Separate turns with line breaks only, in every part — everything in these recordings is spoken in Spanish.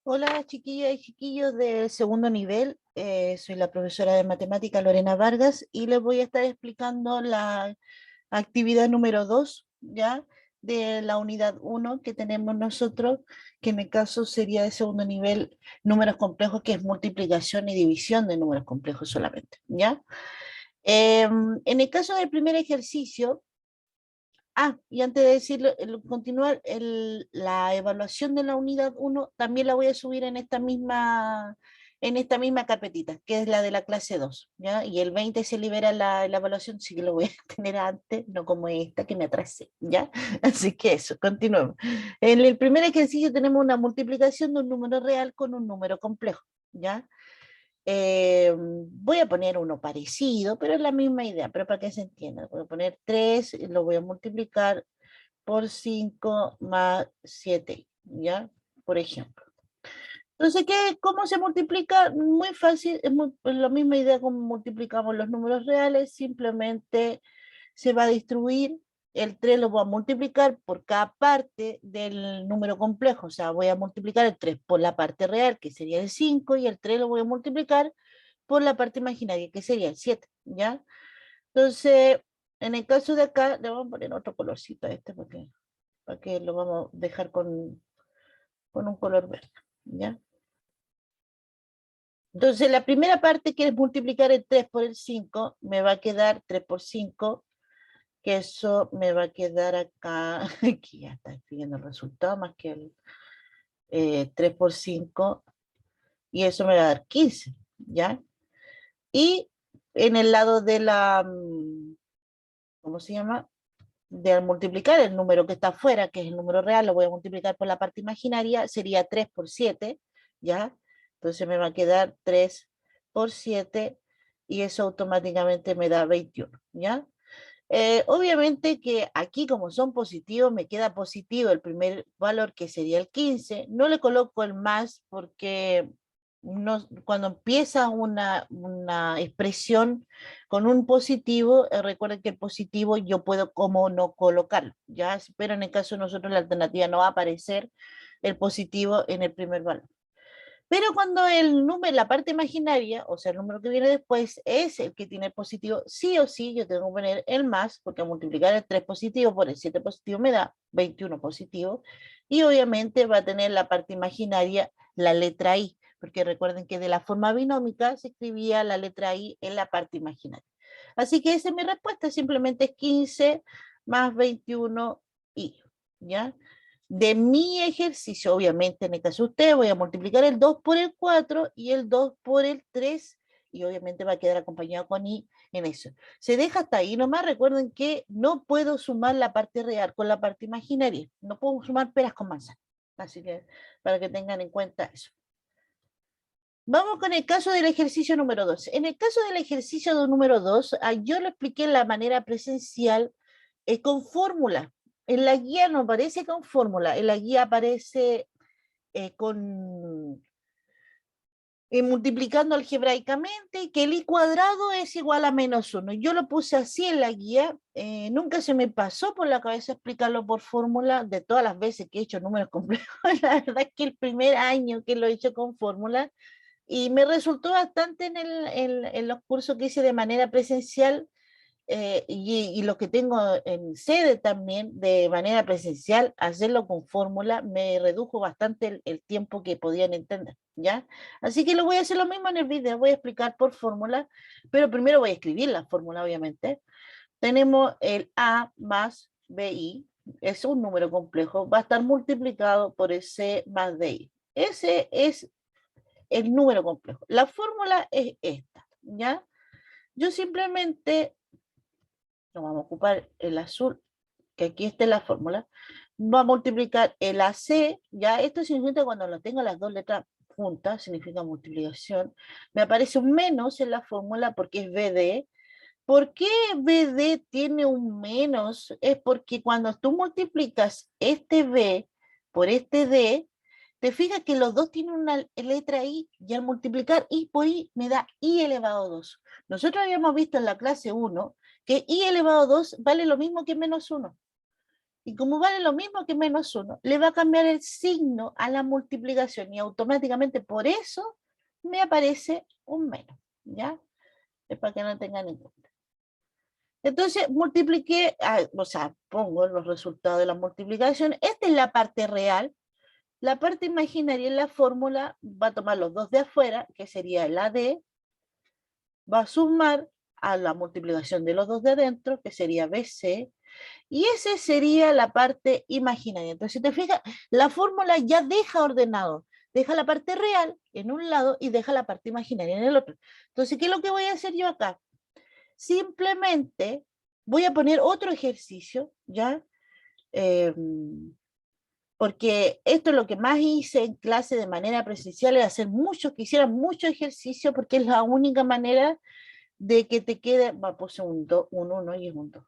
Hola chiquillas y chiquillos del segundo nivel, soy la profesora de matemática Lorena Vargas y les voy a estar explicando la actividad número 2, ¿ya? De la unidad uno que tenemos nosotros, que en el caso sería de segundo nivel, números complejos, que es multiplicación y división de números complejos solamente, ¿ya? En el caso del primer ejercicio, y antes de decirlo, continuar, la evaluación de la unidad uno también la voy a subir en esta misma carpetita, que es la de la clase 2, ¿ya? Y el 20 se libera la evaluación, sí que lo voy a tener antes, no como esta que me atrasé, ¿ya? Así que eso, continuemos. En el primer ejercicio tenemos una multiplicación de un número real con un número complejo, ¿ya? Voy a poner uno parecido, pero es la misma idea, pero para que se entienda. Voy a poner 3, lo voy a multiplicar por 5 más 7, ¿ya? Por ejemplo. Entonces, ¿cómo se multiplica? Muy fácil, es la misma idea como multiplicamos los números reales, simplemente se va a distribuir, el 3 lo voy a multiplicar por cada parte del número complejo, o sea, voy a multiplicar el 3 por la parte real, que sería el 5, y el 3 lo voy a multiplicar por la parte imaginaria, que sería el 7, ¿ya? Entonces, en el caso de acá, le vamos a poner otro colorcito a este, para que lo vamos a dejar con un color verde, ¿ya? Entonces, la primera parte que es multiplicar el 3 por el 5, me va a quedar 3 por 5, que eso me va a quedar acá, aquí ya está escribiendo el resultado, más que el 3 por 5, y eso me va a dar 15, ¿ya? Y en el lado de ¿cómo se llama? De al multiplicar el número que está afuera, que es el número real, lo voy a multiplicar por la parte imaginaria, sería 3 por 7, ¿ya? Entonces me va a quedar 3 por 7 y eso automáticamente me da 21, ¿ya? Obviamente que aquí como son positivos, me queda positivo el primer valor que sería el 15. No le coloco el más porque no, cuando empieza una expresión con un positivo, recuerden que el positivo yo puedo como no colocarlo, ¿ya? Pero en el caso de nosotros la alternativa no va a aparecer el positivo en el primer valor. Pero cuando el número, la parte imaginaria, o sea, el número que viene después, es el que tiene el positivo, sí o sí, yo tengo que poner el más, porque al multiplicar el 3 positivo por el 7 positivo me da 21 positivo, y obviamente va a tener la parte imaginaria la letra I, porque recuerden que de la forma binómica se escribía la letra I en la parte imaginaria. Así que esa es mi respuesta, simplemente es 15 más 21 I, ¿ya? De mi ejercicio, obviamente en el caso de usted, voy a multiplicar el 2 por el 4 y el 2 por el 3 y obviamente va a quedar acompañado con i en eso. Se deja hasta ahí nomás, recuerden que no puedo sumar la parte real con la parte imaginaria, no puedo sumar peras con manzanas, así que para que tengan en cuenta eso. Vamos con el caso del ejercicio número 2. En el caso del ejercicio número 2, yo lo expliqué en la manera presencial con fórmula. En la guía no aparece con fórmula, en la guía aparece multiplicando algebraicamente que el i cuadrado es igual a -1. Yo lo puse así en la guía, nunca se me pasó por la cabeza explicarlo por fórmula de todas las veces que he hecho números complejos. La verdad es que el primer año que lo he hecho con fórmula y me resultó bastante en los cursos que hice de manera presencial y lo que tengo en sede también de manera presencial, hacerlo con fórmula me redujo bastante el tiempo que podían entender, ¿ya? Así que lo voy a hacer lo mismo en el video, voy a explicar por fórmula, pero primero voy a escribir la fórmula, obviamente. Tenemos el A más BI, es un número complejo, va a estar multiplicado por el C más DI. Ese es el número complejo. La fórmula es esta, ¿ya? Yo simplemente no vamos a ocupar el azul, que aquí está la fórmula, va a multiplicar el AC, ya esto significa cuando lo tengo las dos letras juntas, significa multiplicación, me aparece un menos en la fórmula porque es BD. ¿Por qué BD tiene un menos? Es porque cuando tú multiplicas este B por este D, te fijas que los dos tienen una letra I y al multiplicar I por I me da I elevado a 2. Nosotros habíamos visto en la clase 1 que I elevado a 2 vale lo mismo que -1. y como vale lo mismo que menos 1, le va a cambiar el signo a la multiplicación y automáticamente por eso me aparece un menos, ¿ya? Es para que no tengan en cuenta. Entonces multipliqué, o sea, pongo los resultados de la multiplicación. Esta es la parte real. La parte imaginaria en la fórmula va a tomar los dos de afuera, que sería el AD, va a sumar a la multiplicación de los dos de adentro, que sería BC, y esa sería la parte imaginaria. Entonces, si te fijas, la fórmula ya deja ordenado, deja la parte real en un lado y deja la parte imaginaria en el otro. Entonces, ¿qué es lo que voy a hacer yo acá? Simplemente voy a poner otro ejercicio, ¿ya? Porque esto es lo que más hice en clase de manera presencial, es hacer mucho, que hicieran mucho ejercicio, porque es la única manera de que te quede, puse un 1 y es un 2.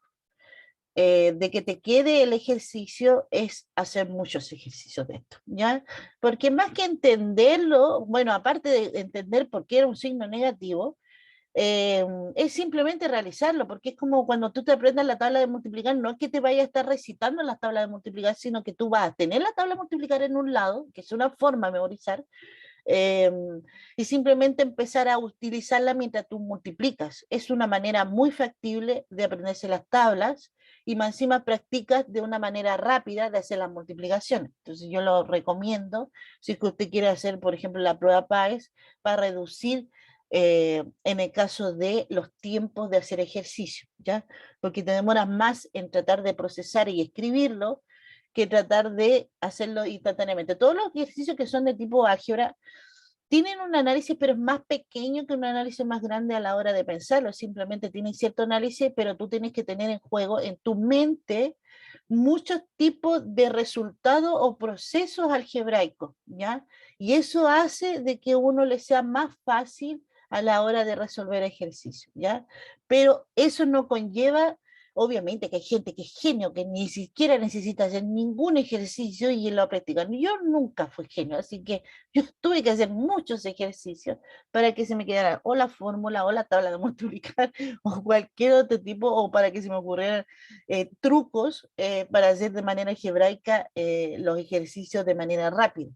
De que te quede el ejercicio es hacer muchos ejercicios de esto, ¿ya? Porque más que entenderlo, bueno, aparte de entender por qué era un signo negativo, es simplemente realizarlo, porque es como cuando tú te aprendas la tabla de multiplicar, no es que te vayas a estar recitando la tabla de multiplicar, sino que tú vas a tener la tabla de multiplicar en un lado, que es una forma de memorizar, eh, y simplemente empezar a utilizarla mientras tú multiplicas. Es una manera muy factible de aprenderse las tablas y más encima practicas de una manera rápida de hacer las multiplicaciones. Entonces yo lo recomiendo si es que usted quiere hacer, por ejemplo, la prueba PAES para reducir en el caso de los tiempos de hacer ejercicio, ¿ya? Porque te demoras más en tratar de procesar y escribirlo que tratar de hacerlo instantáneamente. Todos los ejercicios que son de tipo álgebra tienen un análisis, pero es más pequeño que un análisis más grande a la hora de pensarlo. Simplemente tienen cierto análisis, pero tú tienes que tener en juego, en tu mente, muchos tipos de resultados o procesos algebraicos, ¿ya? Y eso hace de que uno le sea más fácil a la hora de resolver ejercicios, ¿ya? Pero eso no conlleva, obviamente que hay gente que es genio, que ni siquiera necesita hacer ningún ejercicio y lo practica. Yo nunca fui genio, así que yo tuve que hacer muchos ejercicios para que se me quedara o la fórmula o la tabla de multiplicar o cualquier otro tipo, o para que se me ocurrieran trucos para hacer de manera algebraica los ejercicios de manera rápida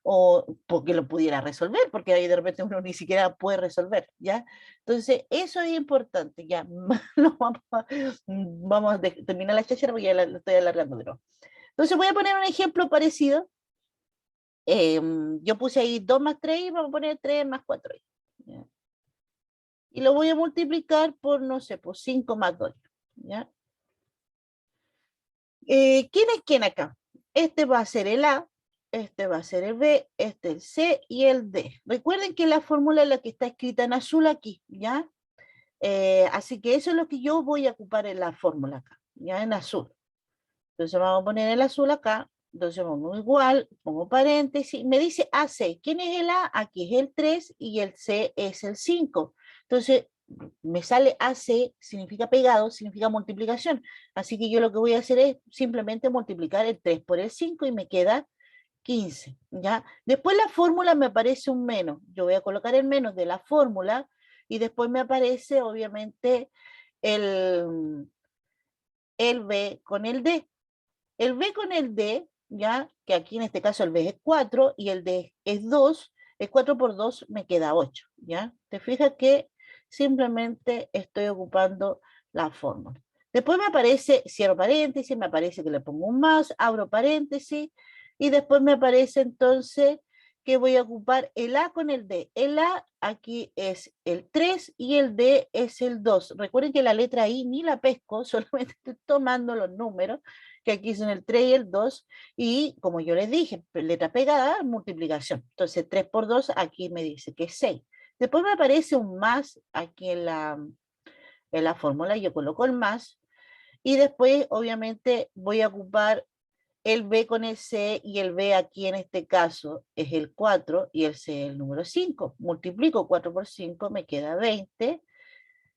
o porque lo pudiera resolver, porque ahí de repente uno ni siquiera puede resolver, ¿ya? Entonces, eso es importante, ya, no vamos a terminar la cháchara porque ya la estoy alargando de nuevo. Entonces, voy a poner un ejemplo parecido. Yo puse ahí 2 más 3 y vamos a poner 3 más 4. ¿Ya? Y lo voy a multiplicar por, no sé, por 5 más 2. ¿Ya? ¿Quién es quién acá? Este va a ser el A, este va a ser el B, este el C y el D. Recuerden que la fórmula es la que está escrita en azul aquí, ¿ya? Así que eso es lo que yo voy a ocupar en la fórmula acá, ¿ya? En azul. Entonces vamos a poner el azul acá. Entonces pongo igual, pongo paréntesis. Me dice AC. ¿Quién es el A? Aquí es el 3 y el C es el 5. Entonces me sale AC, significa pegado, significa multiplicación. Así que yo lo que voy a hacer es simplemente multiplicar el 3 por el 5 y me queda 15. ¿Ya? Después la fórmula me aparece un menos. Yo voy a colocar el menos de la fórmula y después me aparece obviamente el, el B con el D. El B con el D, ya, que aquí en este caso el B es 4 y el D es 2, el 4 por 2 me queda 8, ¿ya? Te fijas que simplemente estoy ocupando la fórmula. Después me aparece, cierro paréntesis, me aparece que le pongo un más, abro paréntesis, y después me aparece entonces que voy a ocupar el A con el D. El A aquí es el 3 y el D es el 2. Recuerden que la letra I ni la pesco, solamente estoy tomando los números, que aquí son el 3 y el 2, y como yo les dije, letra pegada, multiplicación. Entonces 3 por 2 aquí me dice que es 6. Después me aparece un más aquí en la fórmula, yo coloco el más, y después obviamente voy a ocupar el B con el C, y el B aquí en este caso es el 4 y el C el número 5. Multiplico 4 por 5, me queda 20.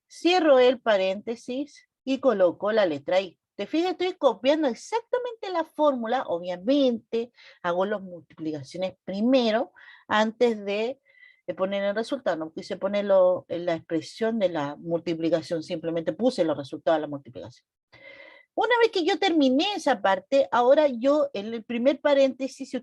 Cierro el paréntesis y coloco la letra I. Te fijas, estoy copiando exactamente la fórmula, obviamente hago las multiplicaciones primero antes de poner el resultado. No quise ponerlo en la expresión de la multiplicación, simplemente puse los resultados de la multiplicación. Una vez que yo terminé esa parte, ahora yo en el primer paréntesis, si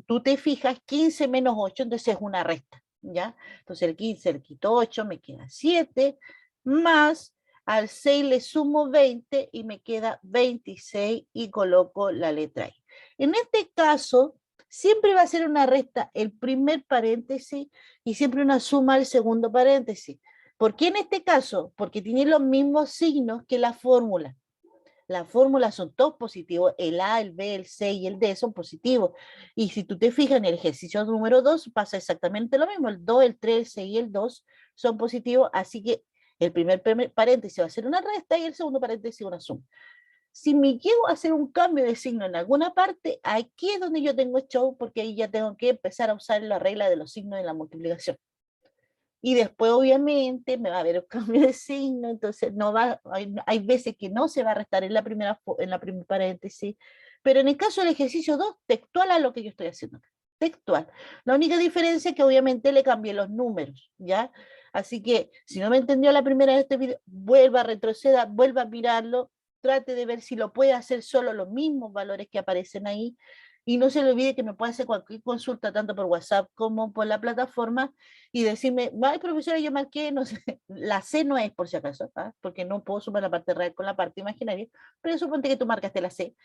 tú te fijas, 15 menos 8, entonces es una resta, ¿ya? Entonces el 15 le quito 8, me queda 7, más al 6 le sumo 20 y me queda 26 y coloco la letra I. En este caso, siempre va a ser una resta el primer paréntesis y siempre una suma el segundo paréntesis. ¿Por qué en este caso? Porque tiene los mismos signos que la fórmula. Las fórmulas son todos positivos, el A, el B, el C y el D son positivos. Y si tú te fijas en el ejercicio número 2, pasa exactamente lo mismo. El 2, el 3, el 6 y el 2 son positivos, así que el primer paréntesis va a ser una resta y el segundo paréntesis una suma. Si me llego a hacer un cambio de signo en alguna parte, aquí es donde yo tengo show, porque ahí ya tengo que empezar a usar la regla de los signos de la multiplicación. Y después, obviamente, me va a haber un cambio de signo, entonces no va, hay veces que no se va a restar en la primera paréntesis, pero en el caso del ejercicio 2, textual a lo que yo estoy haciendo. Textual. La única diferencia es que obviamente le cambié los números, ¿ya? Así que, si no me entendió la primera de este video, vuelva a retroceder, vuelva a mirarlo, trate de ver si lo puede hacer solo los mismos valores que aparecen ahí, y no se le olvide que me puede hacer cualquier consulta, tanto por WhatsApp como por la plataforma, y decirme, ay profesora, yo marqué, no sé, la C no es por si acaso, ¿ah? Porque no puedo sumar la parte real con la parte imaginaria, pero suponte que tú marcaste la C,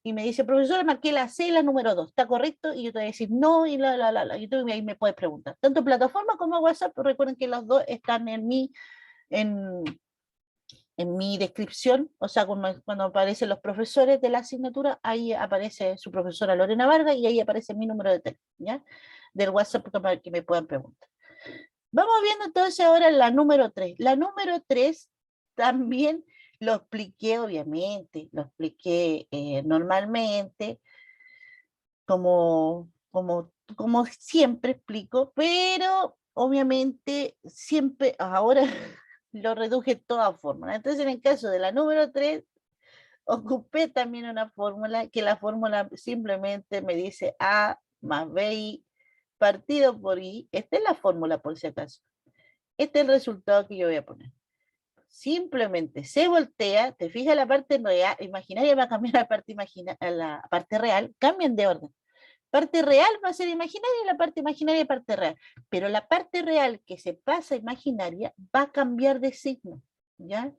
y me dice, profesora, marqué la C, la número 2, ¿está correcto? Y yo te voy a decir, no, y y tú ahí me puedes preguntar. Tanto plataforma como WhatsApp, recuerden que los dos están en, en mi descripción, o sea, cuando aparecen los profesores de la asignatura, ahí aparece su profesora Lorena Vargas y ahí aparece mi número de teléfono, ¿ya? Del WhatsApp para que me puedan preguntar. Vamos viendo entonces ahora la número 3. La número 3 también lo expliqué, obviamente, lo expliqué normalmente, como siempre explico, pero obviamente siempre, ahora lo reduje toda fórmula. Entonces, en el caso de la número 3, ocupé también una fórmula, que la fórmula simplemente me dice A más BI partido por I. Esta es la fórmula, por si acaso. Este es el resultado que yo voy a poner. Simplemente se voltea, te fijas la parte real, imaginaria va a cambiar a la parte real, cambian de orden. Parte real va a ser imaginaria y la parte imaginaria parte real. Pero la parte real que se pasa a imaginaria va a cambiar de signo, ¿ya?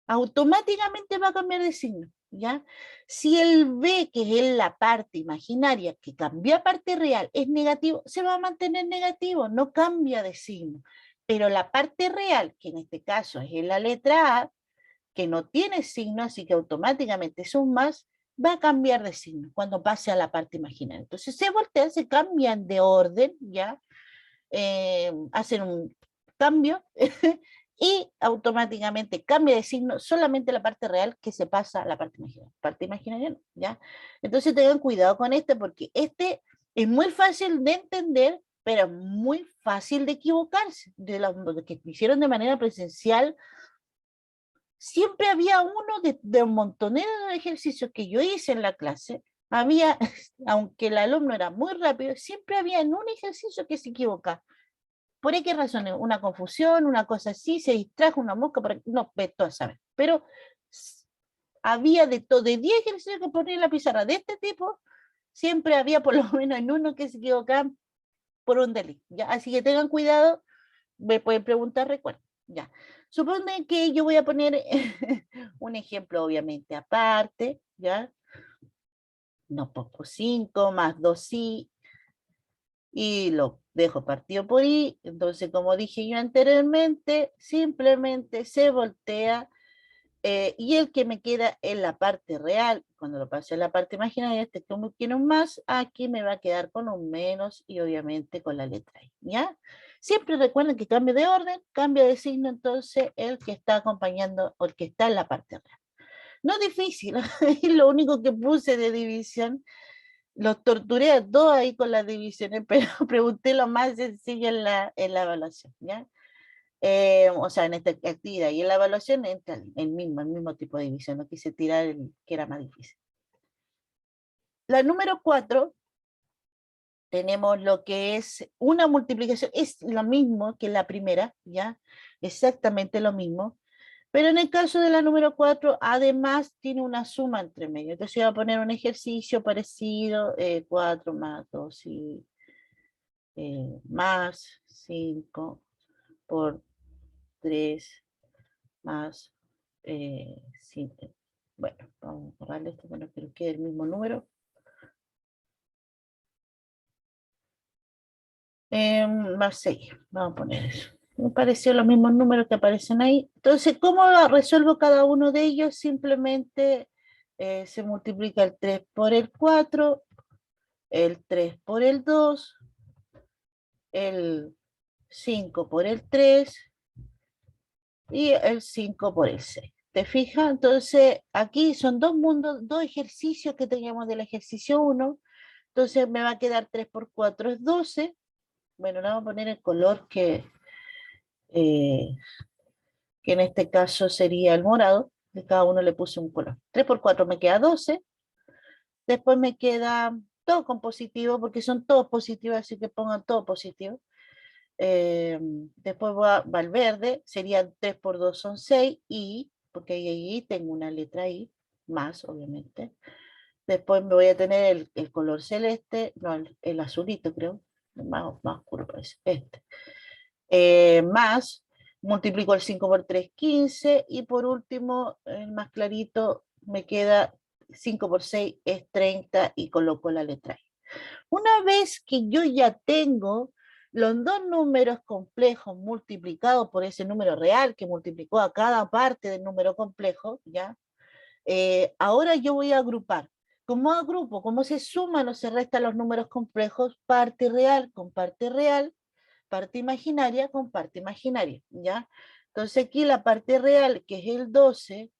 Automáticamente va a cambiar de signo, ¿ya? Si el B, que es la parte imaginaria, que cambió a parte real, es negativo, se va a mantener negativo, no cambia de signo. Pero la parte real, que en este caso es en la letra A, que no tiene signo, así que automáticamente es un más, va a cambiar de signo cuando pase a la parte imaginaria. Entonces se voltean, se cambian de orden, ¿ya? Hacen un cambio y automáticamente cambia de signo solamente la parte real que se pasa a la parte imaginaria no, ¿ya? Entonces tengan cuidado con este porque este es muy fácil de entender, pero muy fácil de equivocarse. De los que hicieron de manera presencial, siempre había uno de un montonero de ejercicios que yo hice en la clase, había, aunque el alumno era muy rápido, siempre había en un ejercicio que se equivocaba. ¿Por qué razones? Una confusión, una cosa así, se distrajo una mosca, no, todo saber. Pero había de todo, de 10 ejercicios que ponía en la pizarra de este tipo, siempre había por lo menos en uno que se equivocaban por un delito. ¿Ya? Así que tengan cuidado, me pueden preguntar, recuerden. Ya. Suponen que yo voy a poner un ejemplo, obviamente, aparte, ¿ya? No pongo 5 más 2 sí, y lo dejo partido por I. Entonces, como dije yo anteriormente, simplemente se voltea y el que me queda en la parte real, cuando lo pase a la parte imaginaria, este como tiene un más, aquí me va a quedar con un menos y obviamente con la letra I, ¿ya? Siempre recuerden que cambia de orden, cambia de signo, entonces el que está acompañando o el que está en la parte real. No es difícil, es lo único que puse de división. Los torturé a todos ahí con las divisiones, pero pregunté lo más sencillo en la evaluación, ¿ya? O sea, en esta actividad. Y en la evaluación entra el mismo tipo de división, no quise tirar el que era más difícil. La número 4, tenemos lo que es una multiplicación, es lo mismo que la primera, ¿ya? Exactamente lo mismo, Pero en el caso de la número 4, además tiene una suma entre medio. Entonces voy a poner un ejercicio parecido, 4 más 2 y más 5 por 3 más 5. Bueno, vamos a borrarle esto para que nos quede el mismo número. Más 6, vamos a poner eso. Me pareció los mismos números que aparecen ahí. Entonces, ¿cómo resuelvo cada uno de ellos? Simplemente se multiplica el 3 por el 4, el 3 por el 2, el 5 por el 3 y el 5 por el 6. ¿Te fijas? Entonces, aquí son dos mundos, dos ejercicios que teníamos del ejercicio 1. Entonces, me va a quedar 3 por 4 es 12. Bueno, le vamos a poner el color eh, que en este caso sería el morado. De cada uno le puse un color. 3 por 4 me queda 12. Después me queda todo con positivo, porque son todos positivos, así que pongan todo positivo. Después va el verde, serían 3 por 2 son 6, y, porque ahí tengo una letra I, más obviamente. Después me voy a tener el color celeste, no, el azulito creo, más oscuro parece, este. Más, multiplico el 5 por 3, 15, y por último, el más clarito, me queda 5 por 6 es 30 y coloco la letra I. Una vez que yo ya tengo los dos números complejos multiplicados por ese número real que multiplicó a cada parte del número complejo, ¿ya? Ahora yo voy a agrupar. ¿Cómo agrupo? ¿Cómo se suman o se restan los números complejos? Parte real con parte real, parte imaginaria con parte imaginaria, ¿ya? Entonces aquí la parte real, que es el 12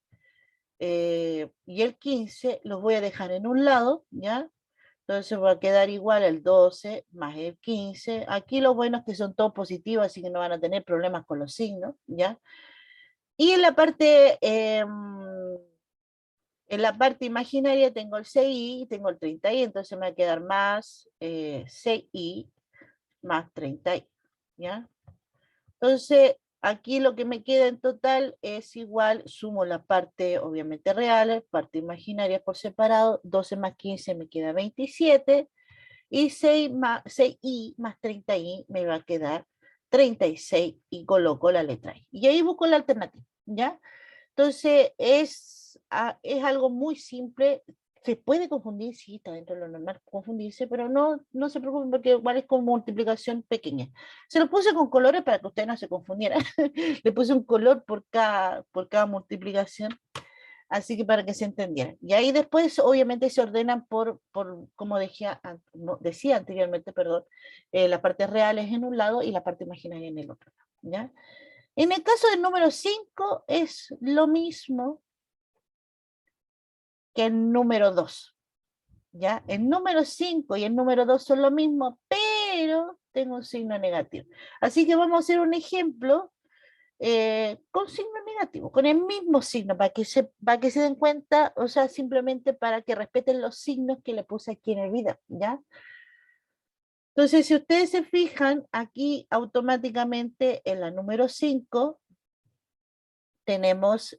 y el 15, los voy a dejar en un lado, ¿ya? Entonces va a quedar igual el 12 más el 15. Aquí lo bueno es que son todos positivos, así que no van a tener problemas con los signos, ¿ya? Y en la parte imaginaria tengo el 6i y tengo el 30i, entonces me va a quedar más 6i más 30i, ¿ya? Entonces, aquí lo que me queda en total es igual, sumo la parte obviamente real, parte imaginaria por separado, 12 más 15 me queda 27, y 6i más 30i me va a quedar 36, y coloco la letra I. Y ahí busco la alternativa, ¿ya? Entonces, es algo muy simple. Se puede confundir, sí, está dentro de lo normal confundirse, pero no se preocupen porque igual es con multiplicación pequeña. Se lo puse con colores para que ustedes no se confundieran. Le puse un color por cada multiplicación, así que para que se entendieran. Y ahí después, obviamente, se ordenan como decía anteriormente, perdón, las partes reales en un lado y la parte imaginaria en el otro, ¿ya? En el caso del número 5 es lo mismo que el número 2, ¿ya? El número 5 y el número 2 son lo mismo, pero tengo un signo negativo. Así que vamos a hacer un ejemplo con signo negativo, con el mismo signo, para que se den cuenta, o sea, simplemente para que respeten los signos que le puse aquí en el video, ¿ya? Entonces, si ustedes se fijan, aquí automáticamente en la número 5 tenemos,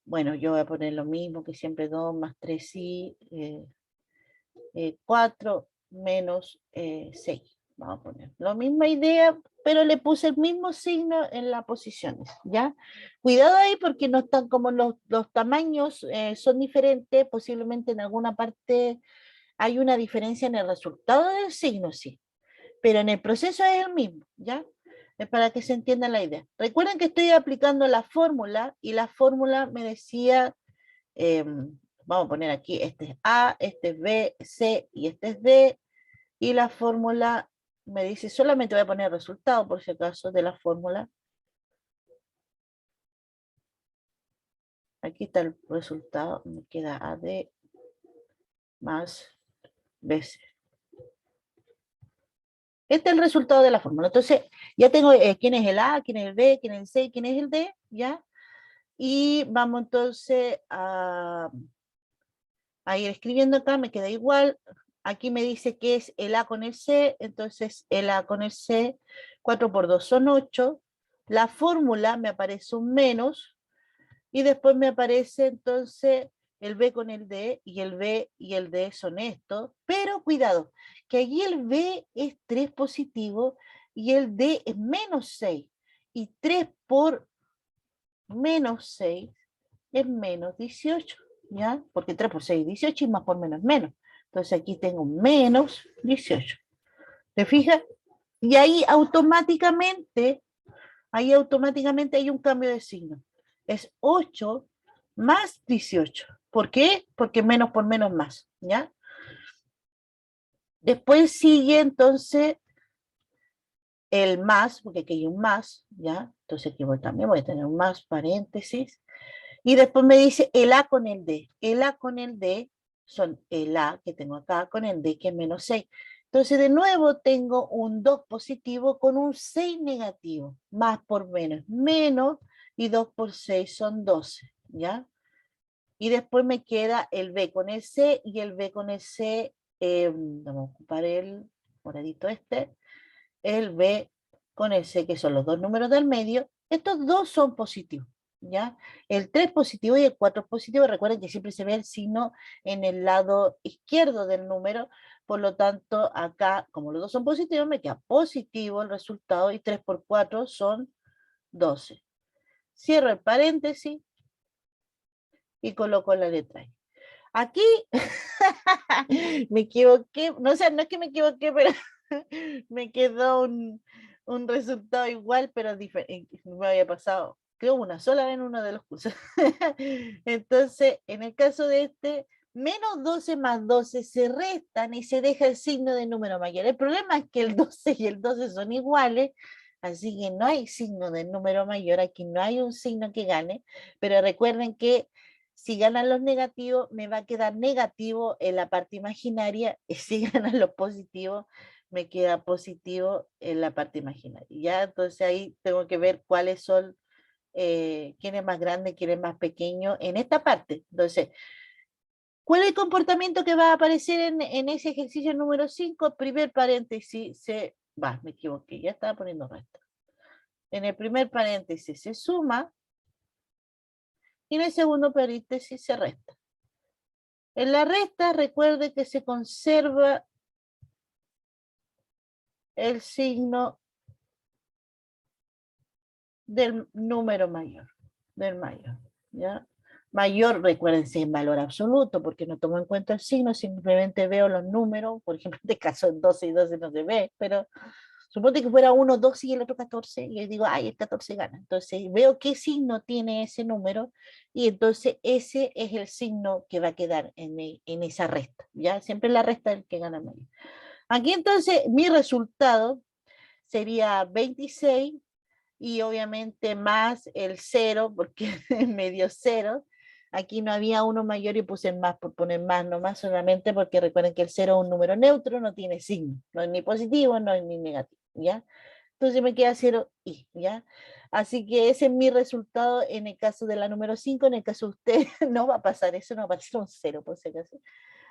bueno, yo voy a poner lo mismo que siempre, 2 más 3i, 4 menos 6. Vamos a poner la misma idea, pero le puse el mismo signo en las posiciones, ¿ya? Cuidado ahí porque no están como los tamaños son diferentes, posiblemente en alguna parte hay una diferencia en el resultado del signo, sí, pero en el proceso es el mismo, ¿ya? Es para que se entienda la idea. Recuerden que estoy aplicando la fórmula y la fórmula me decía, vamos a poner aquí, este es A, este es B, C y este es D, y la fórmula me dice, solamente voy a poner el resultado por si acaso de la fórmula. Aquí está el resultado, me queda AD más BC. Este es el resultado de la fórmula. Entonces, ya tengo quién es el A, quién es el B, quién es el C, quién es el D, ¿ya? Y vamos entonces a ir escribiendo acá, me queda igual. Aquí me dice que es el A con el C, entonces el A con el C, 4 por 2 son 8. La fórmula me aparece un menos, y después me aparece entonces el B con el D, y el B y el D son estos, pero cuidado, que allí el B es 3 positivo y el D es menos 6, y 3 por menos 6 es menos 18, ¿ya? Porque 3 por 6 es 18 y más por menos es menos. Entonces aquí tengo menos 18. ¿Te fijas? Y ahí automáticamente hay un cambio de signo. Es 8 más 18. ¿Por qué? Porque menos por menos más, ¿ya? Después sigue entonces el más, porque aquí hay un más, ¿ya? Entonces aquí también voy a tener un más, paréntesis. Y después me dice el A con el D. El A con el D son el A que tengo acá con el D que es menos 6. Entonces de nuevo tengo un 2 positivo con un 6 negativo. Más por menos, menos, y 2 por 6 son 12, ¿ya? Y después me queda el B con el C y el B con el C, vamos a ocupar el moradito este, el B con el C, que son los dos números del medio. Estos dos son positivos, ¿ya? El 3 positivo y el 4 positivo. Recuerden que siempre se ve el signo en el lado izquierdo del número, por lo tanto acá, como los dos son positivos, me queda positivo el resultado, y 3 por 4 son 12. Cierro el paréntesis y coloco la letra I. Aquí me equivoqué, no, o sea, no es que me equivoqué, pero me quedó un resultado igual, pero diferente. Me había pasado, creo, una sola vez en uno de los cursos. Entonces, en el caso de este, menos 12 más 12 se restan y se deja el signo de número mayor. El problema es que el 12 y el 12 son iguales, así que no hay signo de número mayor, aquí no hay un signo que gane, pero recuerden que si ganan los negativos, me va a quedar negativo en la parte imaginaria, y si ganan los positivos, me queda positivo en la parte imaginaria. Ya, entonces ahí tengo que ver cuáles son, quién es más grande, quién es más pequeño en esta parte. Entonces, ¿cuál es el comportamiento que va a aparecer en ese ejercicio número 5? Primer paréntesis, me equivoqué, ya estaba poniendo resto. En el primer paréntesis se suma, y en el segundo paréntesis se resta. En la resta, recuerde que se conserva el signo del número mayor, del mayor, ¿ya? Mayor, recuérdense, en valor absoluto, porque no tomo en cuenta el signo, simplemente veo los números. Por ejemplo, en este caso, 12 y 12 no se ve, pero suponte que fuera uno 12 y el otro 14, y yo digo, ay, el 14 gana. Entonces veo qué signo tiene ese número, y entonces ese es el signo que va a quedar en esa resta, ¿ya? Siempre la resta es el que gana mayor. Aquí entonces mi resultado sería 26, y obviamente más el 0, porque me dio 0. Aquí no había uno mayor y puse más por poner más nomás, solamente porque recuerden que el 0 es un número neutro, no tiene signo, no es ni positivo, no es ni negativo, ¿ya? Entonces me queda 0 y, ¿ya? Así que ese es mi resultado en el caso de la número 5. En el caso de usted no va a pasar eso, no va a pasar un 0 por si acaso.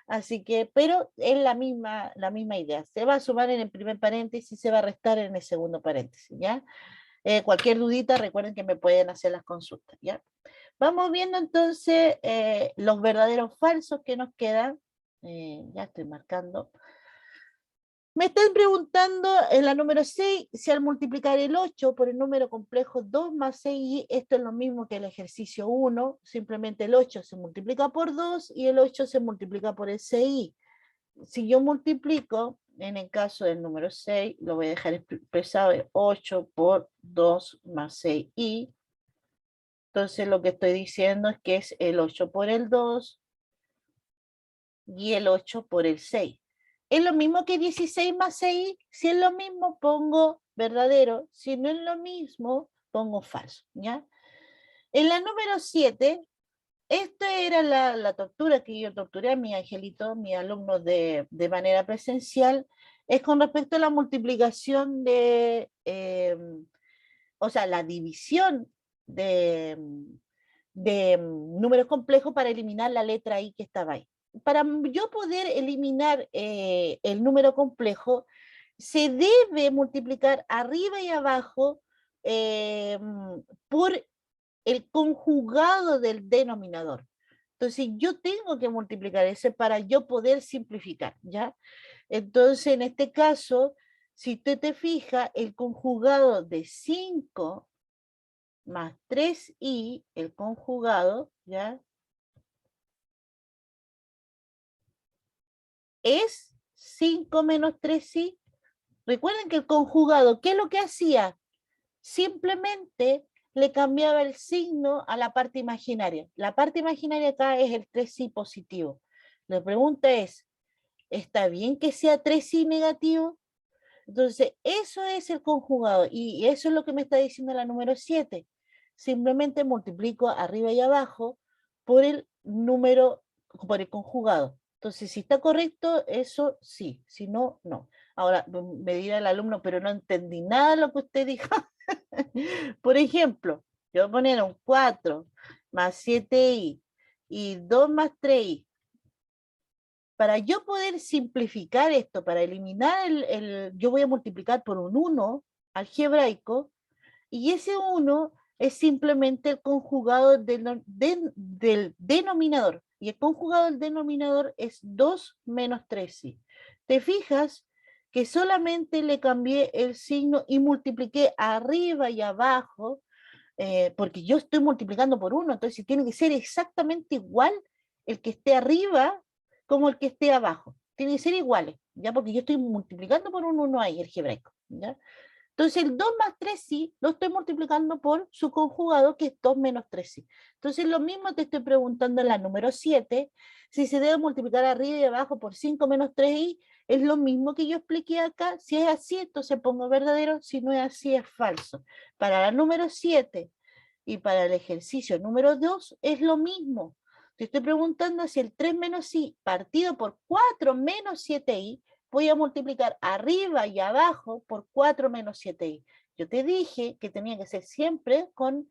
Así que, pero es la misma idea. Se va a sumar en el primer paréntesis y se va a restar en el segundo paréntesis, ¿ya? Cualquier dudita, recuerden que me pueden hacer las consultas, ¿ya? Vamos viendo entonces los verdaderos falsos que nos quedan. Ya estoy marcando. Me están preguntando en la número 6, si al multiplicar el 8 por el número complejo 2 más 6, esto es lo mismo que el ejercicio 1, simplemente el 8 se multiplica por 2 y el 8 se multiplica por el 6. Si yo multiplico, en el caso del número 6, lo voy a dejar expresado, es 8 por 2 más 6i. Entonces lo que estoy diciendo es que es el 8 por el 2 y el 8 por el 6. ¿Es lo mismo que 16 más 6? Si es lo mismo, pongo verdadero. Si no es lo mismo, pongo falso, ¿ya? En la número 7, esta era la tortura que yo torturé a mi angelito, mis alumnos de manera presencial, es con respecto a la multiplicación o sea, la división de números complejos para eliminar la letra I que estaba ahí. Para yo poder eliminar el número complejo, se debe multiplicar arriba y abajo por el conjugado del denominador. Entonces yo tengo que multiplicar ese para yo poder simplificar, ¿ya? Entonces en este caso, si usted te fija, el conjugado de 5 más 3i, el conjugado, ¿ya? Es 5 menos 3i. Recuerden que el conjugado, ¿qué es lo que hacía? Simplemente le cambiaba el signo a la parte imaginaria. La parte imaginaria acá es el 3i positivo. La pregunta es, ¿está bien que sea 3i negativo? Entonces, eso es el conjugado y eso es lo que me está diciendo la número 7. Simplemente multiplico arriba y abajo por el número, por el conjugado. Entonces, si está correcto, eso sí, si no, no. Ahora, me dirá el alumno, pero no entendí nada de lo que usted dijo. Por ejemplo, yo voy a poner un 4 más 7i y 2 más 3i. Para yo poder simplificar esto, para eliminar yo voy a multiplicar por un 1 algebraico, y ese 1 es simplemente el conjugado del denominador, y el conjugado del denominador es 2 menos 3i. ¿Te fijas que solamente le cambié el signo y multipliqué arriba y abajo? Porque yo estoy multiplicando por 1, entonces tiene que ser exactamente igual el que esté arriba como el que esté abajo. Tienen que ser iguales, ¿ya? Porque yo estoy multiplicando por un 1 ahí, algebraico, ¿ya? Entonces el 2 más 3 sí lo estoy multiplicando por su conjugado, que es 2 menos 3 sí. Entonces lo mismo te estoy preguntando en la número 7, si se debe multiplicar arriba y abajo por 5 menos 3i, es lo mismo que yo expliqué acá. Si es así, entonces pongo verdadero, si no es así, es falso. Para la número 7 y para el ejercicio número 2 es lo mismo. Te estoy preguntando si el 3 menos i partido por 4 menos 7i, voy a multiplicar arriba y abajo por 4 menos 7i. Yo te dije que tenía que ser siempre con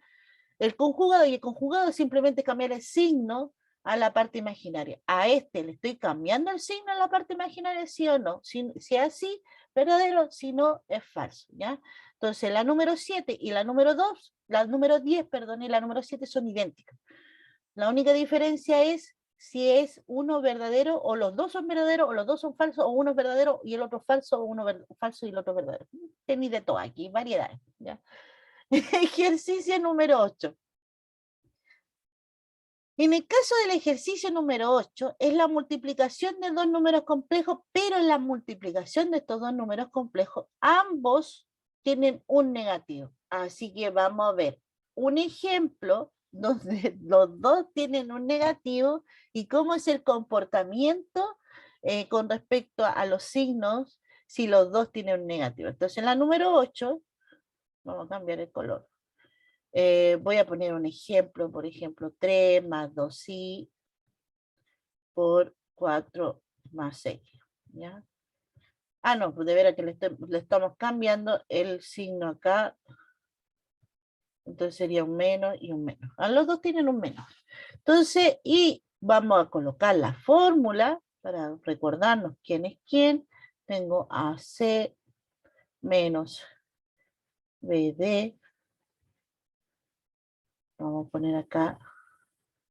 el conjugado, y el conjugado es simplemente cambiar el signo a la parte imaginaria. A este le estoy cambiando el signo a la parte imaginaria, sí o no. Si es así, verdadero, si no, es falso, ¿ya? Entonces, la número 7 y la número 2, la número 10, perdón, y la número 7 son idénticas. La única diferencia es si es uno verdadero, o los dos son verdaderos, o los dos son falsos, o uno es verdadero y el otro falso, o uno falso y el otro verdadero. Tení de todo aquí, variedades, ¿ya? Ejercicio número 8. En el caso del ejercicio número 8, es la multiplicación de dos números complejos, pero en la multiplicación de estos dos números complejos, ambos tienen un negativo. Así que vamos a ver un ejemplo donde los dos tienen un negativo y cómo es el comportamiento con respecto a los signos si los dos tienen un negativo. Entonces, en la número 8, vamos a cambiar el color. Voy a poner un ejemplo, por ejemplo, 3 más 2i por 4 más 6. ¿Ya? Ah, no, pues de veras que le estamos cambiando el signo acá. Entonces sería un menos y un menos. Ah, los dos tienen un menos. Entonces, y vamos a colocar la fórmula para recordarnos quién es quién. Tengo AC menos BD. Vamos a poner acá,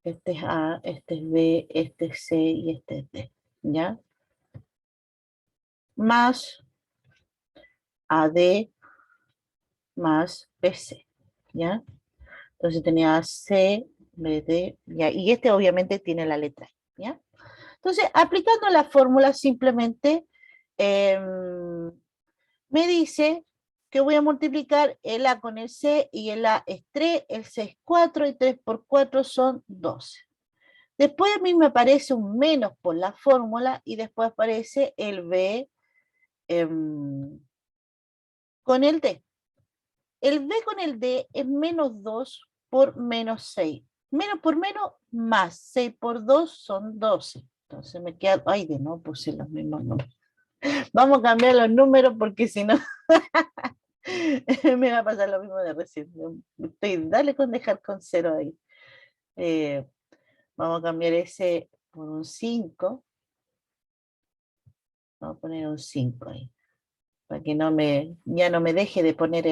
este es A, este es B, este es C y este es D. ¿Ya? Más AD más BC. ¿Ya? Entonces tenía C, BD, ¿ya? Y este obviamente tiene la letra I, ¿ya? Entonces, aplicando la fórmula simplemente, me dice que voy a multiplicar el A con el C, y el A es 3, el C es 4, y 3 por 4 son 12. Después a mí me aparece un menos por la fórmula, y después aparece el B con el D. El B con el D es menos 2 por menos 6. Menos por menos, más 6 por 2 son 12. Entonces me queda, ay, de no puse los mismos números. Vamos a cambiar los números porque si no me va a pasar lo mismo de recién. Dale con dejar con 0 ahí. Vamos a cambiar ese por un 5. Vamos a poner un 5 ahí, para que ya no me deje de poner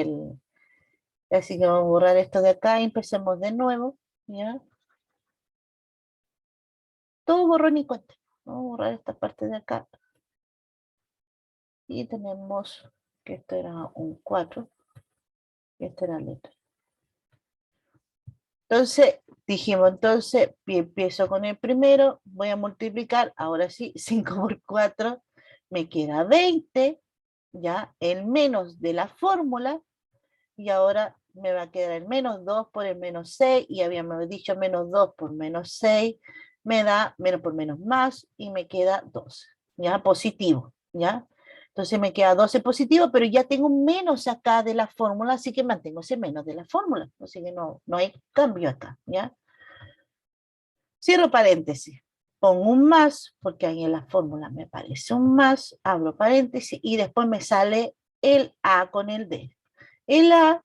Así que vamos a borrar esto de acá y empecemos de nuevo, ¿ya? Todo borrón y cuenta. Vamos a borrar esta parte de acá. Y tenemos que esto era un 4, y esto era letra. Entonces, dijimos, entonces, empiezo con el primero, voy a multiplicar, ahora sí, 5 por 4, me queda 20, ya, el menos de la fórmula, y ahora me va a quedar el menos 2 por el menos 6, y habíamos dicho menos 2 por menos 6, me da menos por menos más, y me queda 12, ya, positivo, ya. Entonces me queda 12 positivo, pero ya tengo un menos acá de la fórmula, así que mantengo ese menos de la fórmula, así que no hay cambio acá, ya. Cierro paréntesis, pongo un más, porque ahí en la fórmula me aparece un más, abro paréntesis, y después me sale el A con el D. El A,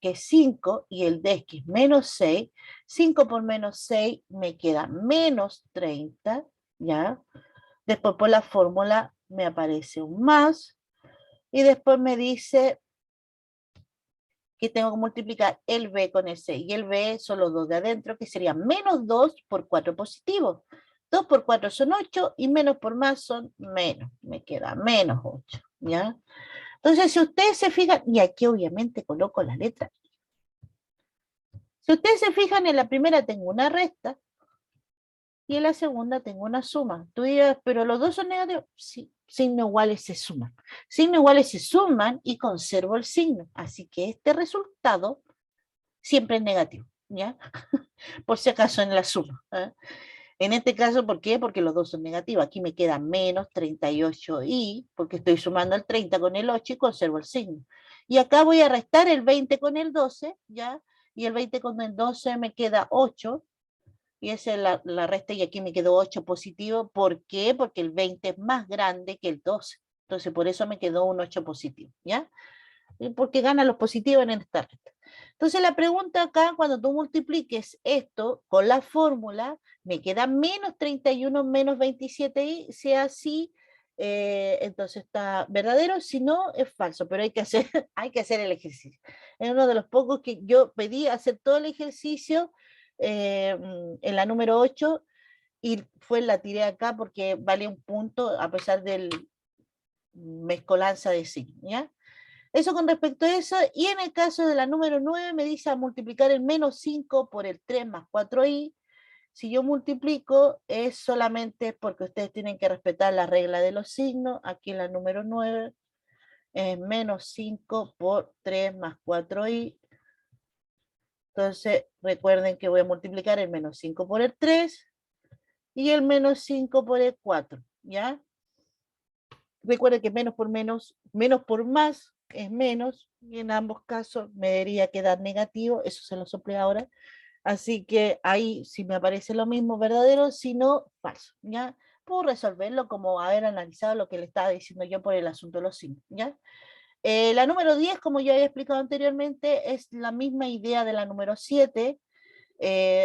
que es 5, y el D, que es menos 6, 5 por menos 6 me queda menos 30, ¿ya? Después por la fórmula me aparece un más, y después me dice que tengo que multiplicar el B con el C, y el B son los dos de adentro, que sería menos 2 por 4 positivo. 2 por 4 son 8, y menos por más son menos, me queda menos 8, ¿ya? Entonces, si ustedes se fijan, y aquí obviamente coloco la letra, si ustedes se fijan, en la primera tengo una resta, y en la segunda tengo una suma. Tú dirás, pero los dos son negativos. Sí, signos iguales se suman. Signos iguales se suman y conservo el signo. Así que este resultado siempre es negativo, ¿ya? Por si acaso en la suma. ¿Eh? En este caso, ¿por qué? Porque los dos son negativos. Aquí me queda menos 38i, porque estoy sumando el 30 con el 8 y conservo el signo. Y acá voy a restar el 20 con el 12, ¿ya? Y el 20 con el 12 me queda 8, y esa es la resta, y aquí me quedó 8 positivo. ¿Por qué? Porque el 20 es más grande que el 12. Entonces, por eso me quedó un 8 positivo, ¿ya? Porque gana los positivos en esta resta. Entonces, la pregunta acá, cuando tú multipliques esto con la fórmula, me queda menos 31 menos 27, y si es así, entonces está verdadero, si no, es falso, pero hay que hacer, hay que hacer el ejercicio. Es uno de los pocos que yo pedí hacer todo el ejercicio en la número 8, y la tiré acá porque vale un punto a pesar del mezcolanza de signos, ¿ya? Eso con respecto a eso, y en el caso de la número 9 me dice a multiplicar el menos 5 por el 3 más 4i. Si yo multiplico es solamente porque ustedes tienen que respetar la regla de los signos. Aquí en la número 9 es menos 5 por 3 más 4i. Entonces recuerden que voy a multiplicar el menos 5 por el 3 y el menos 5 por el 4, ¿ya? Recuerden que menos por más es menos, y en ambos casos me debería quedar negativo, eso se lo soplé ahora. Así que ahí si me aparece lo mismo, verdadero, si no, falso, ¿ya? Puedo resolverlo como haber analizado lo que le estaba diciendo yo por el asunto de los signos, ¿ya? La número 10, como ya había explicado anteriormente, es la misma idea de la número 7,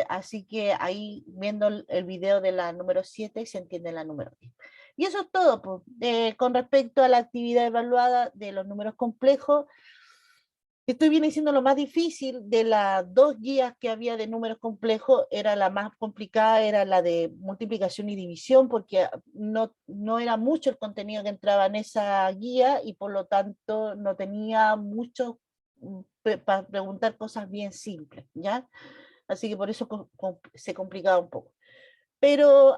así que ahí viendo el video de la número 7 se entiende la número 10. Y eso es todo, pues. Con respecto a la actividad evaluada de los números complejos, esto viene siendo lo más difícil. De las dos guías que había de números complejos, era la más complicada, era la de multiplicación y división, porque no era mucho el contenido que entraba en esa guía, y por lo tanto no tenía mucho para preguntar cosas bien simples, ¿ya? Así que por eso se complicaba un poco. Pero,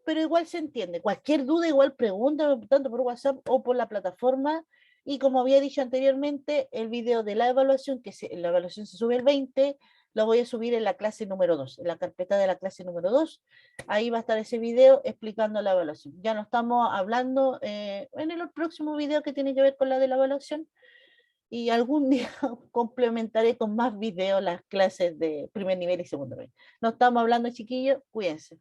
pero igual se entiende. Cualquier duda, igual pregúntame tanto por WhatsApp o por la plataforma. Y como había dicho anteriormente, el video de la evaluación, la evaluación se sube el 20, lo voy a subir en la clase número 2, en la carpeta de la clase número 2. Ahí va a estar ese video explicando la evaluación. Ya no estamos hablando en el próximo video que tiene que ver con la de la evaluación, y algún día complementaré con más videos las clases de primer nivel y segundo nivel. No estamos hablando, chiquillos, cuídense.